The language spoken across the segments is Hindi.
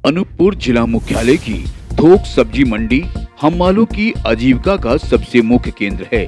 अनूपपुर जिला मुख्यालय की थोक सब्जी मंडी हम्मालों की आजीविका का सबसे मुख्य केंद्र है।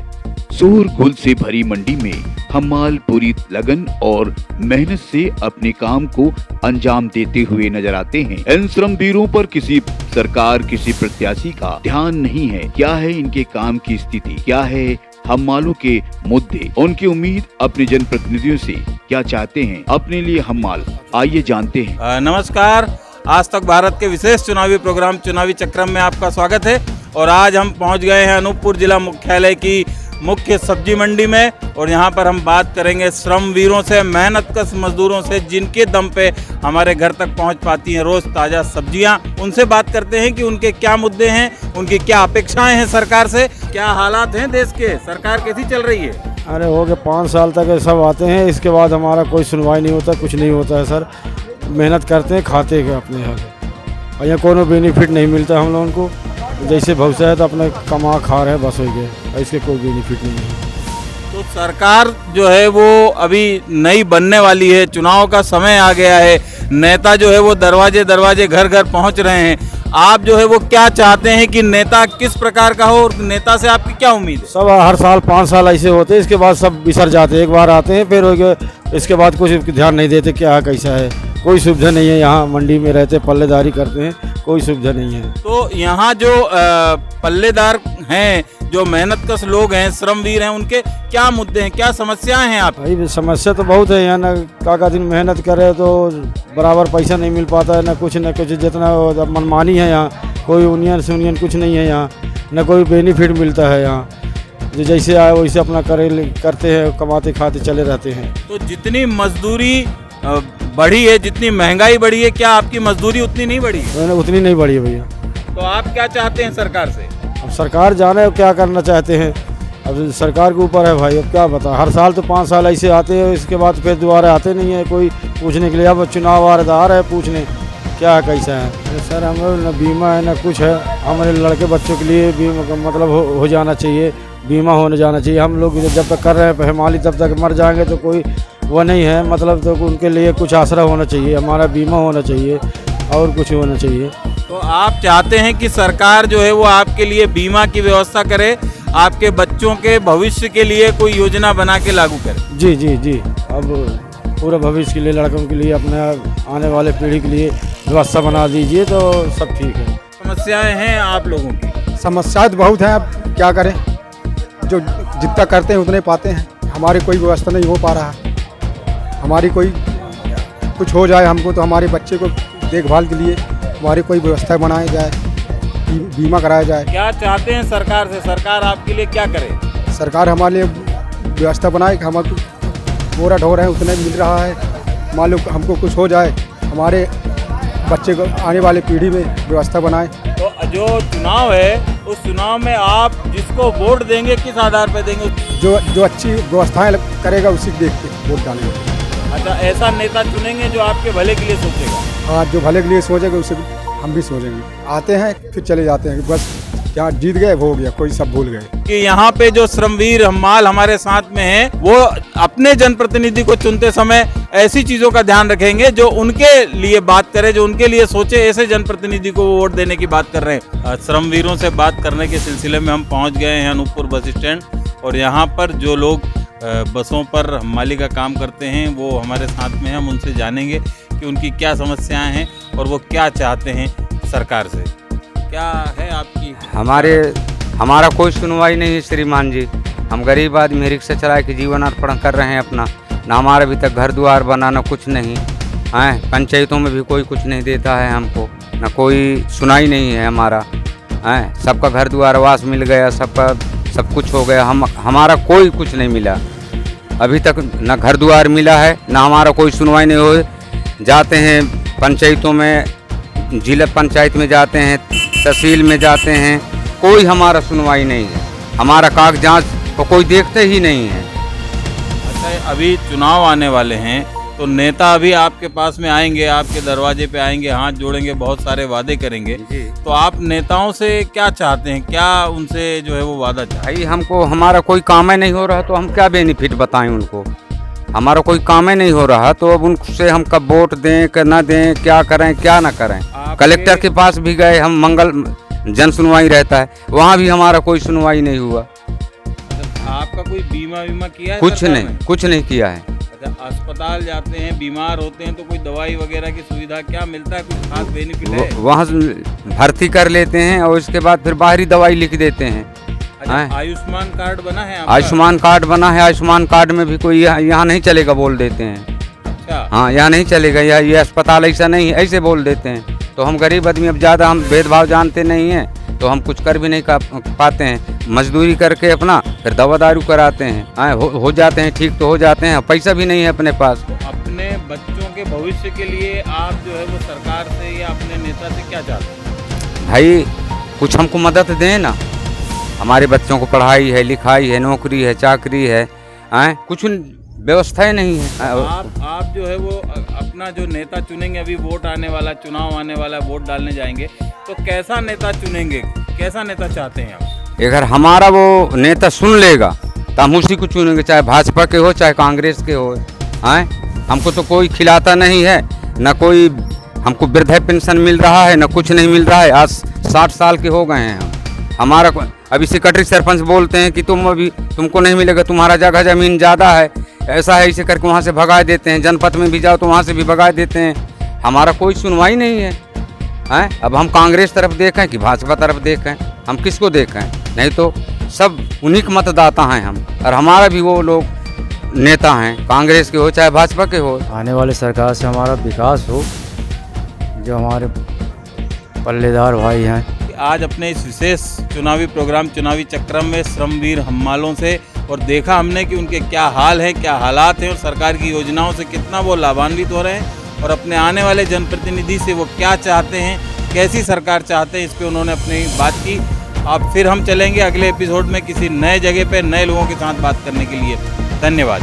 शोरगुल से भरी मंडी में हम्माल पूरी लगन और मेहनत से अपने काम को अंजाम देते हुए नजर आते हैं। इन श्रमवीरों पर किसी सरकार, किसी प्रत्याशी का ध्यान नहीं है। क्या है इनके काम की स्थिति, क्या है हम्मालों के मुद्दे, उनकी उम्मीद अपने जनप्रतिनिधियों से क्या चाहते हैं अपने लिए हम्माल, आइए जानते हैं। नमस्कार, आज तक भारत के विशेष चुनावी प्रोग्राम चुनावी चक्रम में आपका स्वागत है। और आज हम पहुंच गए हैं अनूपपुर जिला मुख्यालय की मुख्य सब्जी मंडी में और यहाँ पर हम बात करेंगे श्रमवीरों से, मेहनतकश मजदूरों से, जिनके दम पे हमारे घर तक पहुँच पाती हैं रोज ताज़ा सब्जियाँ। उनसे बात करते हैं कि उनके क्या मुद्दे हैं, उनकी क्या अपेक्षाएं हैं सरकार से, क्या हालात हैं देश के, सरकार कैसी चल रही है। अरे हो गए 5 साल तक सब आते हैं, इसके बाद हमारा कोई सुनवाई नहीं होता, कुछ नहीं होता है सर। मेहनत करते हैं, खाते हैं अपने यहाँ और यहाँ कोनो बेनिफिट नहीं मिलता हम लोगों को। जैसे भविष्य है तो अपने कमा खा रहे हैं, बस हो गए, इसके कोई बेनिफिट नहीं है। तो सरकार जो है वो अभी नई बनने वाली है, चुनाव का समय आ गया है, नेता जो है वो दरवाजे दरवाजे घर घर पहुंच रहे हैं। आप जो है वो क्या चाहते हैं कि नेता किस प्रकार का हो और नेता से आपकी क्या उम्मीद है। सब हर साल 5 साल ऐसे होते हैं, इसके बाद सब बिसर जाते हैं। एक बार आते हैं फिर हो गए, इसके बाद कुछ ध्यान नहीं देते क्या कैसा है। कोई सुविधा नहीं है, यहाँ मंडी में रहते पल्लेदारी करते हैं, कोई सुविधा नहीं है। तो यहाँ जो पल्लेदार हैं, जो मेहनतकश लोग हैं, श्रमवीर हैं, उनके क्या मुद्दे हैं, क्या समस्याएं हैं आप। भाई समस्या तो बहुत है यहाँ, ना का दिन मेहनत करे तो बराबर पैसा नहीं मिल पाता है, ना कुछ जितना मनमानी है यहाँ। कोई यूनियन कुछ नहीं है यहाँ, ना कोई बेनिफिट मिलता है यहाँ। जो जैसे आए वैसे अपना करते हैं, कमाते खाते चले रहते हैं। तो जितनी मजदूरी बढ़ी है, जितनी महंगाई बढ़ी है, क्या आपकी मजदूरी उतनी नहीं बढ़ी है। उतनी नहीं बढ़ी है भैया। तो आप क्या चाहते हैं सरकार से। अब सरकार जाने क्या करना चाहते हैं, अब सरकार के ऊपर है भाई। अब क्या बता, हर साल तो 5 साल ऐसे आते हैं, इसके बाद फिर दोबारा आते नहीं है कोई पूछने के लिए। अब चुनाव आ रहा है पूछने क्या कैसा है। सर हम न बीमा है न कुछ है। हमारे लड़के बच्चों के लिए बीमा मतलब हो जाना चाहिए, बीमा होने जाना चाहिए। हम लोग जब तक कर रहे हैं हमारी, तब तक मर जाएंगे तो कोई वो नहीं है, मतलब तो उनके लिए कुछ आसरा होना चाहिए, हमारा बीमा होना चाहिए और कुछ होना चाहिए। तो आप चाहते हैं कि सरकार जो है वो आपके लिए बीमा की व्यवस्था करे, आपके बच्चों के भविष्य के लिए कोई योजना बना के लागू करे। जी जी जी, अब पूरा भविष्य के लिए, लड़कों के लिए, अपने आने वाले पीढ़ी के लिए व्यवस्था बना दीजिए तो सब ठीक है। समस्याएं हैं आप लोगों की। समस्याएं बहुत हैं, अब क्या करें, जो जितना करते हैं उतने पाते हैं। हमारी कोई व्यवस्था नहीं हो पा रहा है। हमारी कोई कुछ हो जाए हमको तो हमारे बच्चे को देखभाल के लिए हमारी कोई व्यवस्था बनाई जाए, बीमा कराया जाए। क्या चाहते हैं सरकार से, सरकार आपके लिए क्या करे। सरकार हमारे लिए व्यवस्था बनाए कि हमारे बोरा ढोर है उतने मिल रहा है। मान लो हमको कुछ हो जाए, हमारे बच्चे को आने वाली पीढ़ी में व्यवस्था बनाए। तो जो चुनाव है उस चुनाव में आप जिसको वोट देंगे किस आधार पर देंगे। जो अच्छी व्यवस्थाएं करेगा उसी को देख के वोट डालेंगे। अच्छा, ऐसा नेता चुनेंगे जो आपके भले के लिए सोचेगा। हाँ, जो भले के लिए सोचेगा उसे हम भी सोचेंगे। आते हैं फिर चले जाते हैं, बस यहाँ जीत गए हो गया, कोई सब भूल गए। कि यहाँ पे जो श्रमवीर हम्माल हमारे साथ में हैं, वो अपने जनप्रतिनिधि को चुनते समय ऐसी चीजों का ध्यान रखेंगे जो उनके लिए बात करे, जो उनके लिए सोचे, ऐसे जनप्रतिनिधि को वोट देने की बात कर रहे हैं। श्रमवीरों से बात करने के सिलसिले में हम पहुँच गए हैं अनूपपुर बस स्टैंड और यहाँ पर जो लोग बसों पर हम्माली का काम करते हैं वो हमारे साथ में हैं। हम उनसे जानेंगे कि उनकी क्या समस्याएं हैं और वो क्या चाहते हैं सरकार से। क्या है आपकी। हमारा कोई सुनवाई नहीं है श्रीमान जी। हम गरीब आदमी रिक्शा चला के जीवन अर्पण कर रहे हैं अपना। ना हमारा अभी तक घर द्वार बना, ना कुछ नहीं है। पंचायतों में भी कोई कुछ नहीं देता है हमको, ना कोई सुनाई नहीं है हमारा है। सबका घर द्वार आवास मिल गया, सबका सब कुछ हो गया, हमारा कोई कुछ नहीं मिला अभी तक। ना घर द्वार मिला है, ना हमारा कोई सुनवाई नहीं हो। जाते हैं पंचायतों में, जिला पंचायत में जाते हैं, तहसील में जाते हैं, कोई हमारा सुनवाई नहीं है। हमारा कागजात को कोई देखते ही नहीं है। अच्छा, अभी चुनाव आने वाले हैं तो नेता अभी आपके पास में आएंगे, आपके दरवाजे पे आएंगे, हाथ जोड़ेंगे, बहुत सारे वादे करेंगे। तो आप नेताओं से क्या चाहते हैं, क्या उनसे जो है वो वादा चाहते हैं। भाई हमको हमारा कोई काम ही नहीं हो रहा तो हम क्या बेनिफिट बताएं उनको। हमारा कोई काम ही नहीं हो रहा, तो अब उनसे हम कब वोट दें कि ना दें, क्या करें क्या ना करें। कलेक्टर के पास भी गए हम, मंगल जन सुनवाई रहता है, वहाँ भी हमारा कोई सुनवाई नहीं हुआ। आपका कोई बीमा किया है? कुछ नहीं किया है। अच्छा, अस्पताल जाते हैं, बीमार होते हैं तो कोई दवाई वगैरह की सुविधा क्या मिलता है? कुछ खास बेनिफिट है? वहाँ भर्ती कर लेते हैं और उसके बाद फिर बाहरी दवाई लिख देते हैं। अच्छा, आयुष्मान कार्ड बना है आपका? आयुष्मान कार्ड बना है, आयुष्मान कार्ड में भी कोई यहाँ नहीं चलेगा बोल देते हैं। अच्छा, हाँ, यहाँ नहीं चलेगा, ये अस्पताल ऐसा नहीं है, ऐसे बोल देते हैं। तो हम गरीब आदमी, अब ज़्यादा हम भेदभाव जानते नहीं हैं, तो हम कुछ कर भी नहीं पाते हैं। मजदूरी करके अपना फिर दवा दारू कराते हैं, हो जाते हैं ठीक, तो हो जाते हैं, पैसा भी नहीं है अपने पास। अपने बच्चों के भविष्य के लिए आप जो है वो सरकार से या अपने नेता से क्या चाहते हैं? भाई कुछ हमको मदद दें ना, हमारे बच्चों को पढ़ाई है, लिखाई है, नौकरी है, चाकरी है, कुछ व्यवस्था ही नहीं है। आप जो है वो अपना जो नेता चुनेंगे, अभी वोट आने वाला, चुनाव आने वाला, वोट डालने जाएंगे तो कैसा नेता चुनेंगे? कैसा नेता चाहते हैं आप? अगर हमारा वो नेता सुन लेगा तो हम उसी को चुनेंगे, चाहे भाजपा के हो चाहे कांग्रेस के हो। हमको तो कोई खिलाता नहीं है, न कोई हमको वृद्धा पेंशन मिल रहा है, न कुछ नहीं मिल रहा है। आज 60 साल के हो गए हैं हम। हमारा अभी सेक्रेटरी सरपंच बोलते हैं कि तुमको नहीं मिलेगा, तुम्हारा जगह ज़मीन ज़्यादा है, ऐसा है, इसे करके वहाँ से भगा देते हैं। जनपद में भी जाओ तो वहाँ से भी भगा देते हैं। हमारा कोई सुनवाई नहीं है। अब हम कांग्रेस तरफ देखें कि भाजपा तरफ देखें, हम किसको देखें? नहीं तो सब उन्हीं के मतदाता हैं हम, और हमारा भी वो लोग नेता हैं, कांग्रेस के हो चाहे भाजपा के हो। आने वाले सरकार से हमारा विकास हो, जो हमारे पल्लेदार भाई हैं। आज अपने इस विशेष चुनावी प्रोग्राम, चुनावी चक्रम में श्रमवीर हम्मालों से और देखा हमने कि उनके क्या हाल है, क्या हालात हैं और सरकार की योजनाओं से कितना वो लाभान्वित हो रहे हैं और अपने आने वाले जनप्रतिनिधि से वो क्या चाहते हैं, कैसी सरकार चाहते हैं, इस पे उन्होंने अपनी बात की। अब फिर हम चलेंगे अगले एपिसोड में किसी नए जगह पे नए लोगों के साथ बात करने के लिए। धन्यवाद।